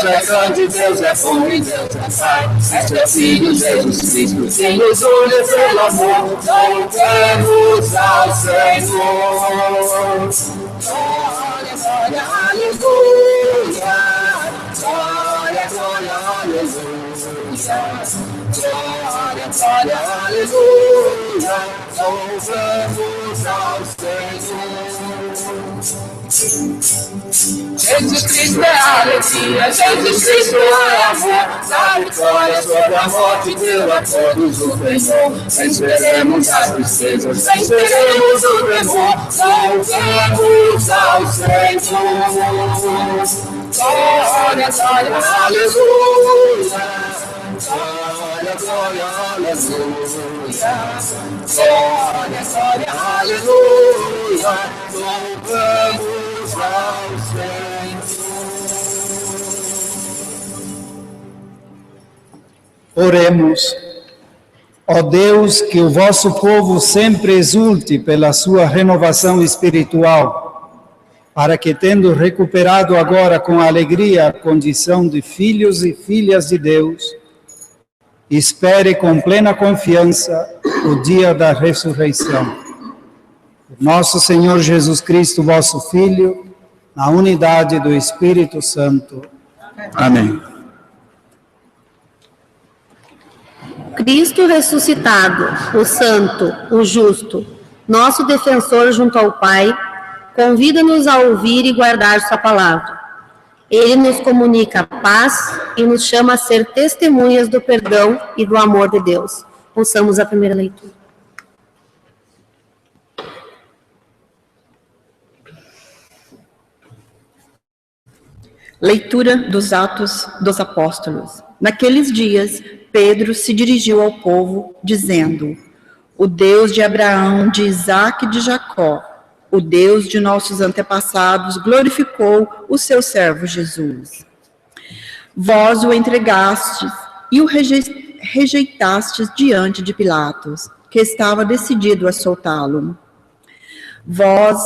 Declaração de Deus é bom e Deus é Pai. É teu Filho Jesus Cristo, quem nos une pelo amor. Louvemos ao Senhor. Glória, glória, aleluia. Glória, glória, aleluia. Glória, glória, aleluia. Louvemos ao Senhor. Jesus Cristo é alegria, Jesus Cristo é amor. Na vitória sobre a morte deu a todos o penhor. Venceremos as tristezas, venceremos o temor. Louvemos ao Senhor. Glória, glória, aleluia. Glória, glória, aleluia. Glória, glória, aleluia. Louvamos ao Senhor. Oremos. Ó Deus, que o vosso povo sempre exulte pela sua renovação espiritual, para que, tendo recuperado agora com alegria a condição de filhos e filhas de Deus, espere com plena confiança o dia da ressurreição. Nosso Senhor Jesus Cristo, vosso Filho, na unidade do Espírito Santo. Amém. Cristo ressuscitado, o Santo, o Justo, nosso defensor junto ao Pai, convida-nos a ouvir e guardar sua palavra. Ele nos comunica a paz e nos chama a ser testemunhas do perdão e do amor de Deus. Ouçamos a primeira leitura. Leitura dos Atos dos Apóstolos. Naqueles dias, Pedro se dirigiu ao povo, dizendo: O Deus de Abraão, de Isaque e de Jacó, o Deus de nossos antepassados, glorificou o seu servo Jesus. Vós o entregastes e o rejeitastes diante de Pilatos, que estava decidido a soltá-lo. Vós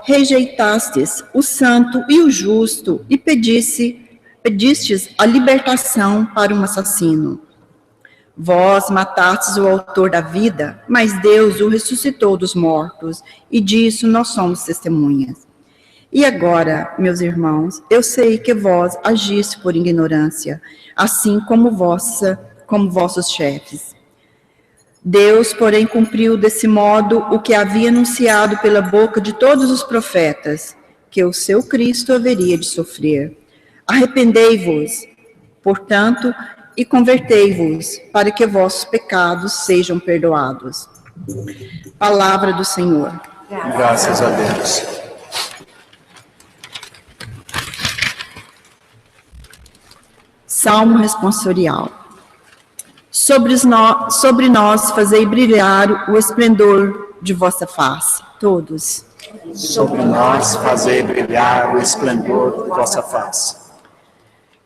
rejeitastes o santo e o justo e pedistes a libertação para um assassino. Vós matastes o autor da vida, mas Deus o ressuscitou dos mortos, e disso nós somos testemunhas. E agora, meus irmãos, eu sei que vós agiste por ignorância, assim como vossos chefes. Deus, porém, cumpriu desse modo o que havia anunciado pela boca de todos os profetas, que o seu Cristo haveria de sofrer. Arrependei-vos, portanto, e convertei-vos, para que vossos pecados sejam perdoados. Palavra do Senhor. Graças a Deus. Salmo responsorial. Sobre nós fazei brilhar o esplendor de vossa face. Todos. Sobre nós fazei brilhar o esplendor de vossa face.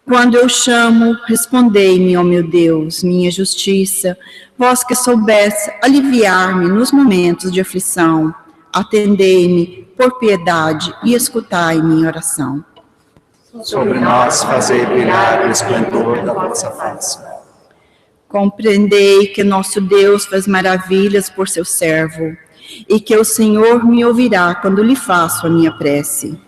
Quando eu chamo, respondei-me, ó meu Deus, minha justiça, vós que soubesse aliviar-me nos momentos de aflição, atendei-me por piedade e escutai minha oração. Sobre nós fazei brilhar o esplendor da vossa face. Compreendei que nosso Deus faz maravilhas por seu servo, e que o Senhor me ouvirá quando lhe faço a minha prece.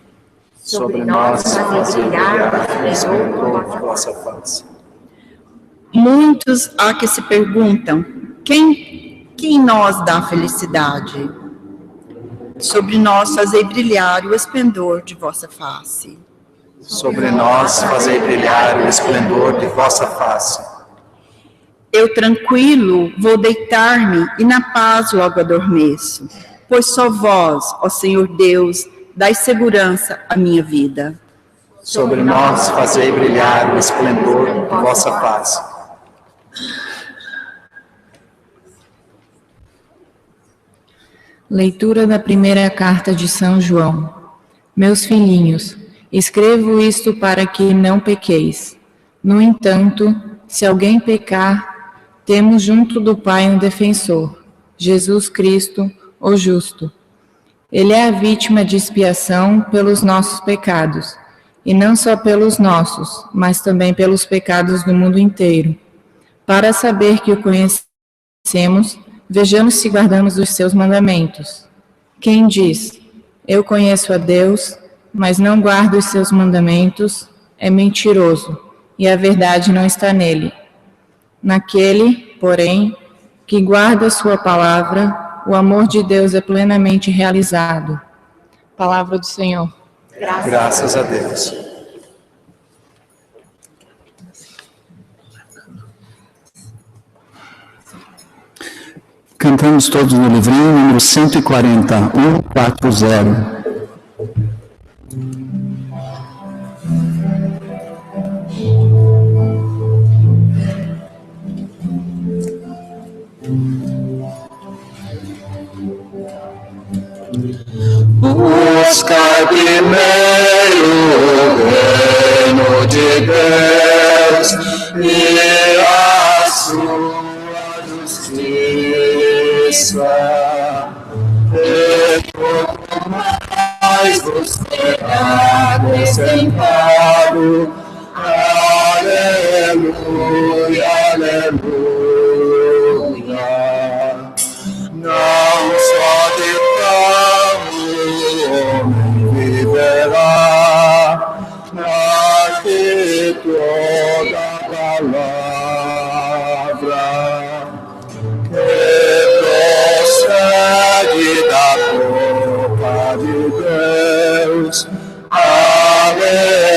Sobre nós fazei brilhar o esplendor da vossa face. Muitos há que se perguntam, quem nós dá felicidade? Sobre nós fazei brilhar o esplendor de vossa face. Sobre nós fazei brilhar o esplendor de vossa face. Eu tranquilo vou deitar-me e na paz logo adormeço, pois só vós, ó Senhor Deus, dai segurança à minha vida. Sobre nós fazei brilhar o esplendor de vossa face. Leitura da primeira carta de São João. Meus filhinhos, escrevo isto para que não pequeis. No entanto, se alguém pecar, temos junto do Pai um defensor, Jesus Cristo, o Justo. Ele é a vítima de expiação pelos nossos pecados, e não só pelos nossos, mas também pelos pecados do mundo inteiro. Para saber que o conhecemos, vejamos se guardamos os seus mandamentos. Quem diz, eu conheço a Deus, mas não guarda os seus mandamentos, é mentiroso, e a verdade não está nele. Naquele, porém, que guarda a sua palavra, o amor de Deus é plenamente realizado. Palavra do Senhor. Graças a Deus. Cantamos todos no livrinho, número 140, 140. Buscar primeiro o reino de Deus e a sua justiça, e pouco mais vos será acrescentado. Aleluia, aleluia. Não só de pão o homem viverá, mas de toda palavra que procede da boca de Deus. Aleluia,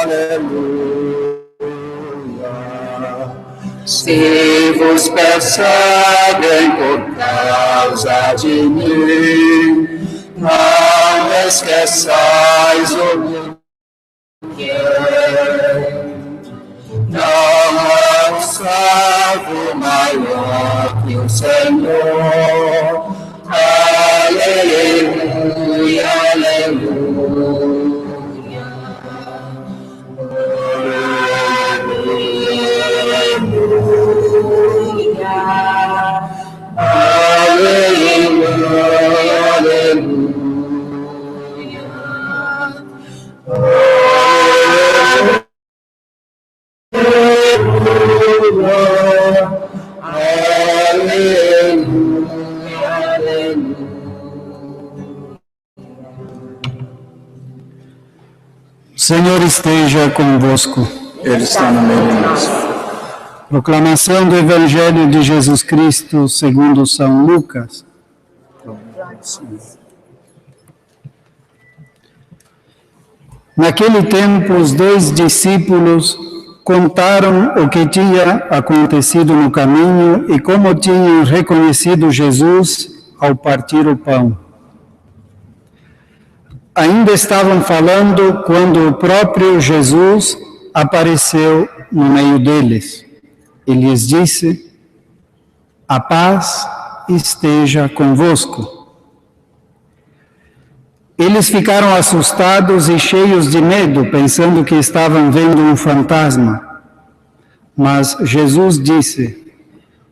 aleluia. Se vos perseguem por causa de mim, não esqueçais o que não é um servo maior que o Senhor. Aleluia, aleluia. Aleluia, O Senhor esteja convosco. Ele está no meio de nós. Proclamação do Evangelho de Jesus Cristo segundo São Lucas. Naquele tempo, os 2 discípulos contaram o que tinha acontecido no caminho e como tinham reconhecido Jesus ao partir o pão. Ainda estavam falando quando o próprio Jesus apareceu no meio deles e lhes disse: a paz esteja convosco. Eles ficaram assustados e cheios de medo, pensando que estavam vendo um fantasma. Mas Jesus disse: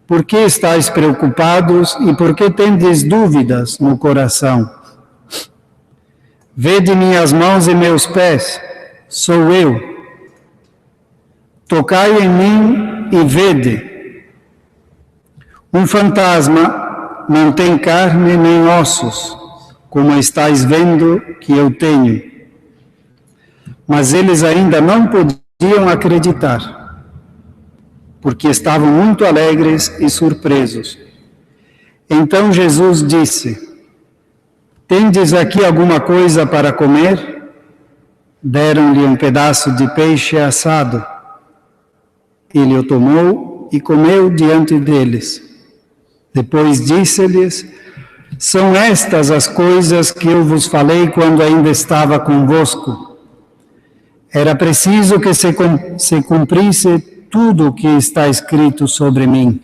por que estáis preocupados e por que tendes dúvidas no coração? Vede minhas mãos e meus pés, sou eu. Tocai em mim e vede. Um fantasma não tem carne nem ossos, como estáis vendo que eu tenho. Mas eles ainda não podiam acreditar, porque estavam muito alegres e surpresos. Então Jesus disse: tendes aqui alguma coisa para comer? Deram-lhe um pedaço de peixe assado. Ele o tomou e comeu diante deles. Depois disse-lhes: são estas as coisas que eu vos falei quando ainda estava convosco. Era preciso que se cumprisse tudo o que está escrito sobre mim,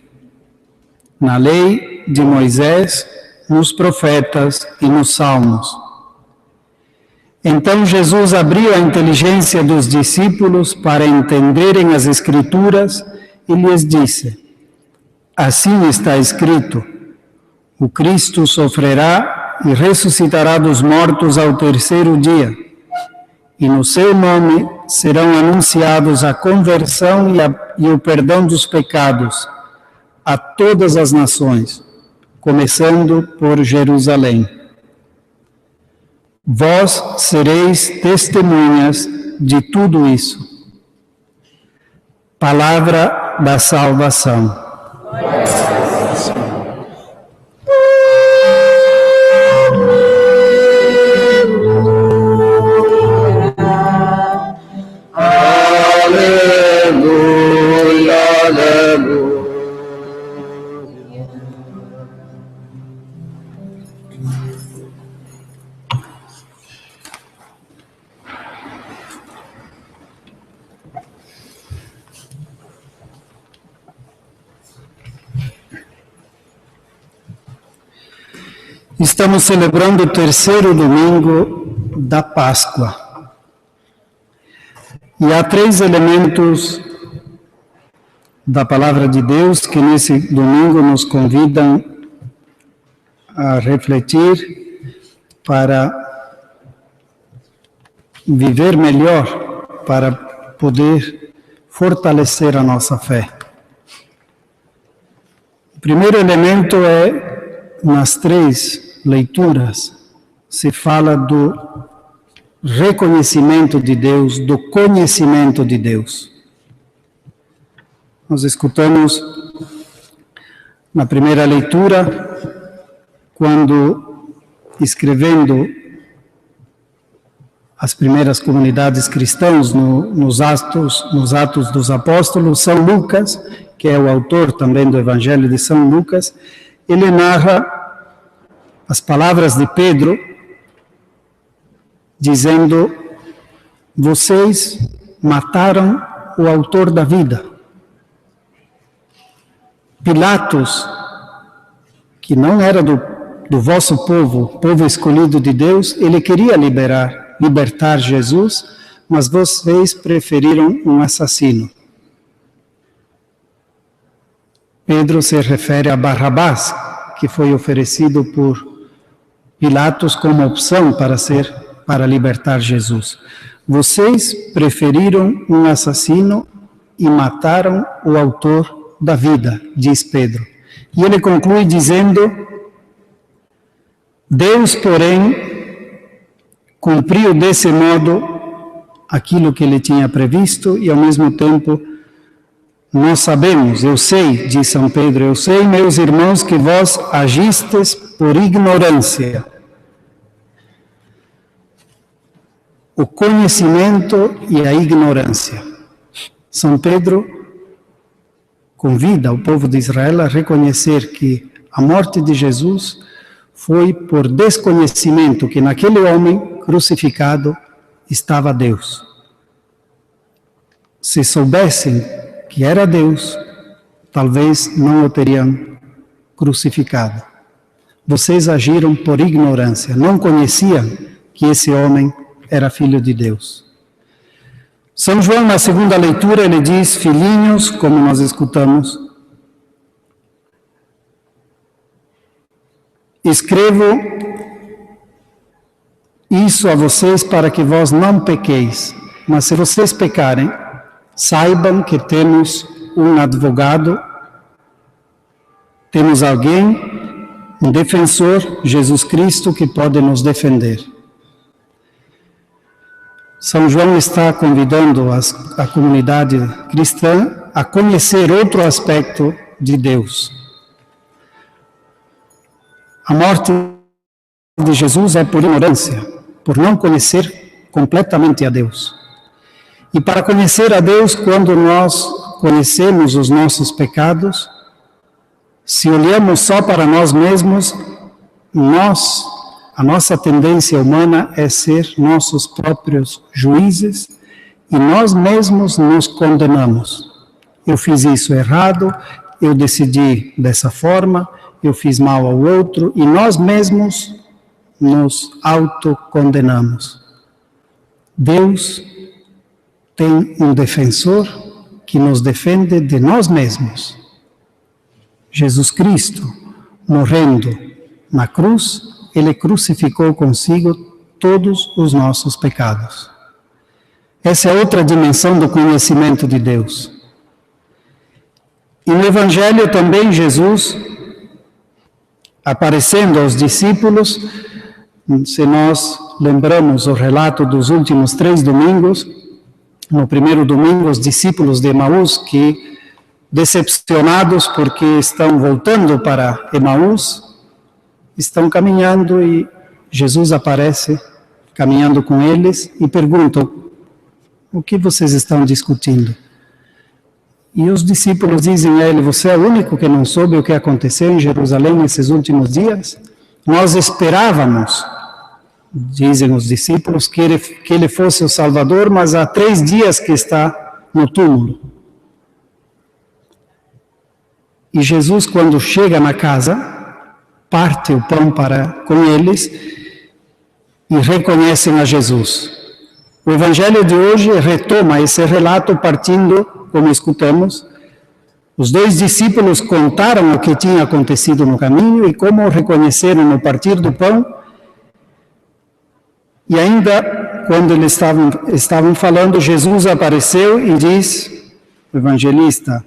na lei de Moisés, nos profetas e nos salmos. Então Jesus abriu a inteligência dos discípulos para entenderem as Escrituras e lhes disse: assim está escrito, o Cristo sofrerá e ressuscitará dos mortos ao terceiro dia, e no seu nome serão anunciados a conversão e o perdão dos pecados a todas as nações, começando por Jerusalém. Vós sereis testemunhas de tudo isso. Palavra da salvação. Aleluia, aleluia. Estamos celebrando o terceiro domingo da Páscoa. E há 3 elementos da Palavra de Deus que nesse domingo nos convidam a refletir para viver melhor, para poder fortalecer a nossa fé. O primeiro elemento é, nas 3 leituras, se fala do reconhecimento de Deus, do conhecimento de Deus. Nós escutamos na primeira leitura, quando escrevendo as primeiras comunidades cristãs nos Atos dos Apóstolos, São Lucas, que é o autor também do Evangelho de São Lucas, ele narra as palavras de Pedro, dizendo: vocês mataram o autor da vida. Pilatos, que não era do vosso povo, povo escolhido de Deus, ele queria libertar Jesus, mas vocês preferiram um assassino. Pedro se refere a Barrabás, que foi oferecido por Pilatos como opção para libertar Jesus. Vocês preferiram um assassino e mataram o autor da vida, diz Pedro. E ele conclui dizendo: Deus, porém, cumpriu desse modo aquilo que ele tinha previsto e, ao mesmo tempo, nós sabemos, eu sei, diz São Pedro, eu sei, meus irmãos, que vós agistes por ignorância. O conhecimento e a ignorância. São Pedro convida o povo de Israel a reconhecer que a morte de Jesus foi por desconhecimento, que naquele homem crucificado estava Deus. Se soubessem que era Deus, talvez não o teriam crucificado. Vocês agiram por ignorância, não conheciam que esse homem era filho de Deus. São João, na segunda leitura, ele diz: filhinhos, como nós escutamos, escrevo isso a vocês para que vós não pequeis, mas se vocês pecarem, saibam que temos um advogado, temos alguém, um defensor, Jesus Cristo, que pode nos defender. São João está convidando a comunidade cristã a conhecer outro aspecto de Deus. A morte de Jesus é por ignorância, por não conhecer completamente a Deus. E para conhecer a Deus, quando nós conhecemos os nossos pecados, se olhamos só para nós mesmos, a nossa tendência humana é ser nossos próprios juízes e nós mesmos nos condenamos. Eu fiz isso errado, eu decidi dessa forma, eu fiz mal ao outro e nós mesmos nos autocondenamos. Deus tem um defensor que nos defende de nós mesmos. Jesus Cristo, morrendo na cruz, ele crucificou consigo todos os nossos pecados. Essa é outra dimensão do conhecimento de Deus. E no Evangelho também Jesus, aparecendo aos discípulos, se nós lembramos o relato dos últimos 3 domingos, no primeiro domingo, os discípulos de Emaús, que, decepcionados porque estão voltando para Emaús, estão caminhando e Jesus aparece caminhando com eles e pergunta: o que vocês estão discutindo? E os discípulos dizem a ele: você é o único que não soube o que aconteceu em Jerusalém nesses últimos dias? Nós esperávamos, dizem os discípulos, que ele fosse o Salvador, mas há 3 dias que está no túmulo. E Jesus, quando chega na casa, parte o pão com eles e reconhecem a Jesus. O Evangelho de hoje retoma esse relato partindo, como escutamos, os 2 discípulos contaram o que tinha acontecido no caminho e como o reconheceram no partir do pão. E ainda, quando eles estavam falando, Jesus apareceu e diz, o evangelista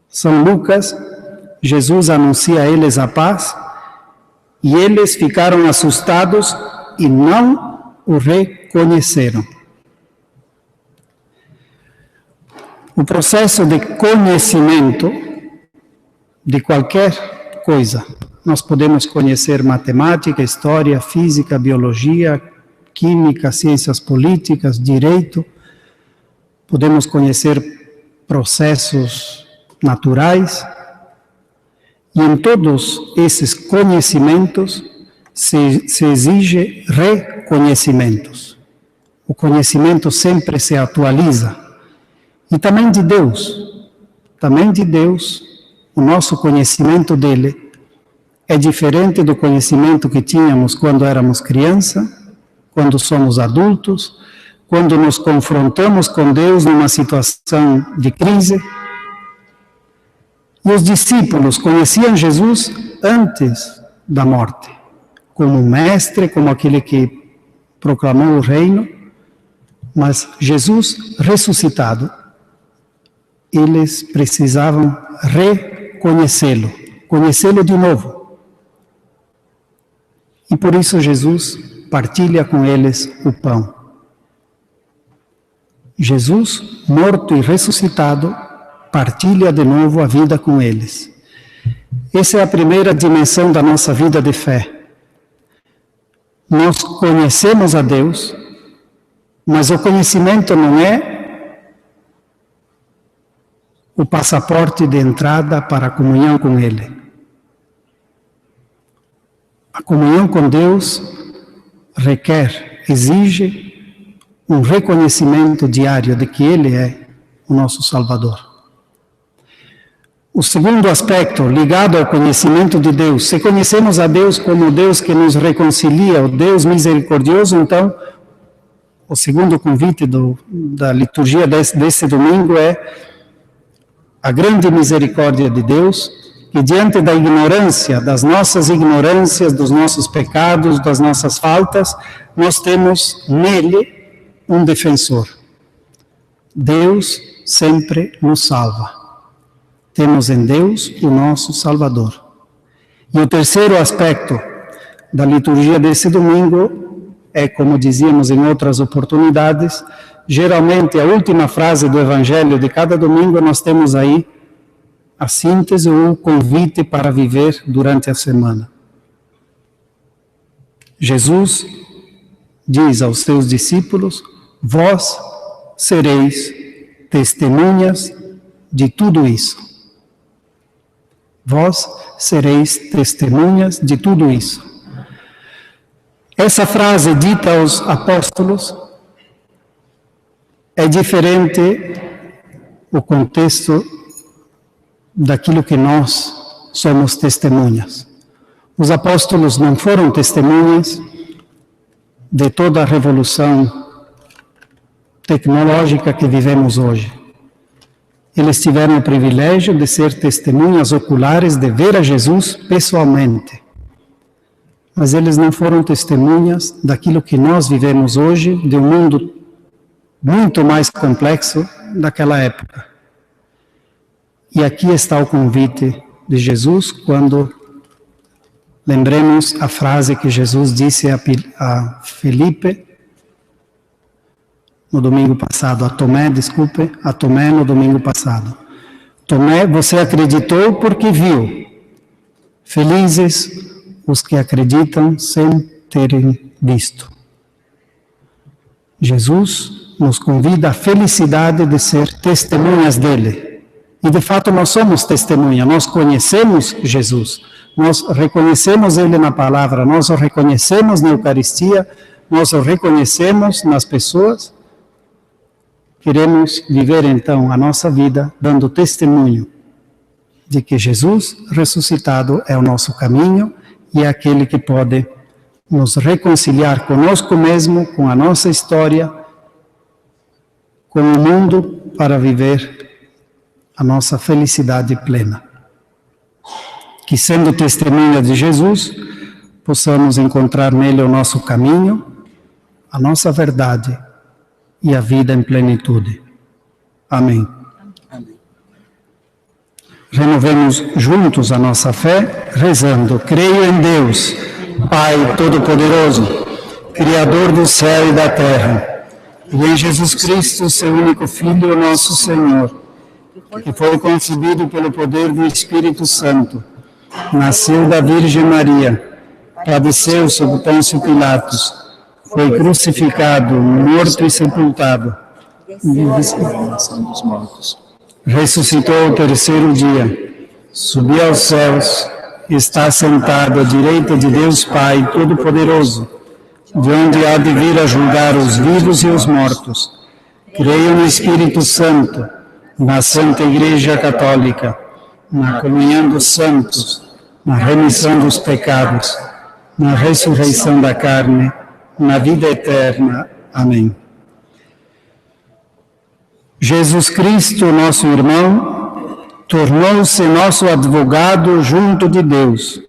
São Lucas, Jesus anuncia a eles a paz, e eles ficaram assustados e não o reconheceram. O processo de conhecimento de qualquer coisa, nós podemos conhecer matemática, história, física, biologia, química, ciências políticas, direito, podemos conhecer processos naturais, e em todos esses conhecimentos se exige reconhecimentos. O conhecimento sempre se atualiza. E também de Deus, o nosso conhecimento dele é diferente do conhecimento que tínhamos quando éramos criança, quando somos adultos, quando nos confrontamos com Deus numa situação de crise. E os discípulos conheciam Jesus antes da morte, como mestre, como aquele que proclamou o reino, mas Jesus ressuscitado, eles precisavam reconhecê-lo, conhecê-lo de novo. E por isso Jesus partilha com eles o pão. Jesus, morto e ressuscitado, partilha de novo a vida com eles. Essa é a primeira dimensão da nossa vida de fé. Nós conhecemos a Deus, mas o conhecimento não é o passaporte de entrada para a comunhão com Ele. A comunhão com Deus exige um reconhecimento diário de que Ele é o nosso Salvador. O segundo aspecto, ligado ao conhecimento de Deus, se conhecemos a Deus como o Deus que nos reconcilia, o Deus misericordioso, então, o segundo convite da liturgia desse domingo é a grande misericórdia de Deus, que diante da ignorância, das nossas ignorâncias, dos nossos pecados, das nossas faltas, nós temos nele um defensor. Deus sempre nos salva. Temos em Deus o nosso Salvador. E o terceiro aspecto da liturgia desse domingo é, como dizíamos em outras oportunidades, geralmente a última frase do Evangelho de cada domingo nós temos aí a síntese ou o convite para viver durante a semana. Jesus diz aos seus discípulos: vós sereis testemunhas de tudo isso. Vós sereis testemunhas de tudo isso. Essa frase dita aos apóstolos é diferente o contexto daquilo que nós somos testemunhas. Os apóstolos não foram testemunhas de toda a revolução tecnológica que vivemos hoje. Eles tiveram o privilégio de ser testemunhas oculares, de ver a Jesus pessoalmente. Mas eles não foram testemunhas daquilo que nós vivemos hoje, de um mundo muito mais complexo daquela época. E aqui está o convite de Jesus, quando lembremos a frase que Jesus disse a Felipe no domingo passado, a Tomé no domingo passado. Tomé, você acreditou porque viu. Felizes os que acreditam sem terem visto. Jesus nos convida à felicidade de ser testemunhas dele. E de fato nós somos testemunha, nós conhecemos Jesus, nós reconhecemos ele na palavra, nós o reconhecemos na Eucaristia, nós o reconhecemos nas pessoas. Queremos viver então a nossa vida dando testemunho de que Jesus ressuscitado é o nosso caminho e é aquele que pode nos reconciliar conosco mesmo, com a nossa história, com o mundo, para viver a nossa felicidade plena. Que sendo testemunha de Jesus, possamos encontrar nele o nosso caminho, a nossa verdade e a vida em plenitude. Amém. Renovemos juntos a nossa fé, rezando: creio em Deus, Pai Todo-Poderoso, Criador do céu e da terra, e em Jesus Cristo, seu único Filho, nosso Senhor, que foi concebido pelo poder do Espírito Santo, nasceu da Virgem Maria, padeceu sob Pôncio Pilatos, foi crucificado, morto e sepultado, ressuscitou ao terceiro dia, subiu aos céus, está sentado à direita de Deus Pai Todo-Poderoso, de onde há de vir a julgar os vivos e os mortos. Creio no Espírito Santo, na Santa Igreja Católica, na comunhão dos santos, na remissão dos pecados, na ressurreição da carne, na vida eterna. Amém. Jesus Cristo, nosso irmão, tornou-se nosso advogado junto de Deus.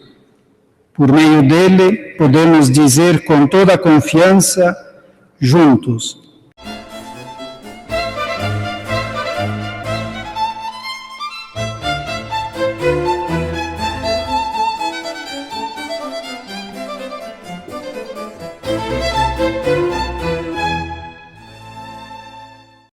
Por meio dele, podemos dizer com toda a confiança, juntos: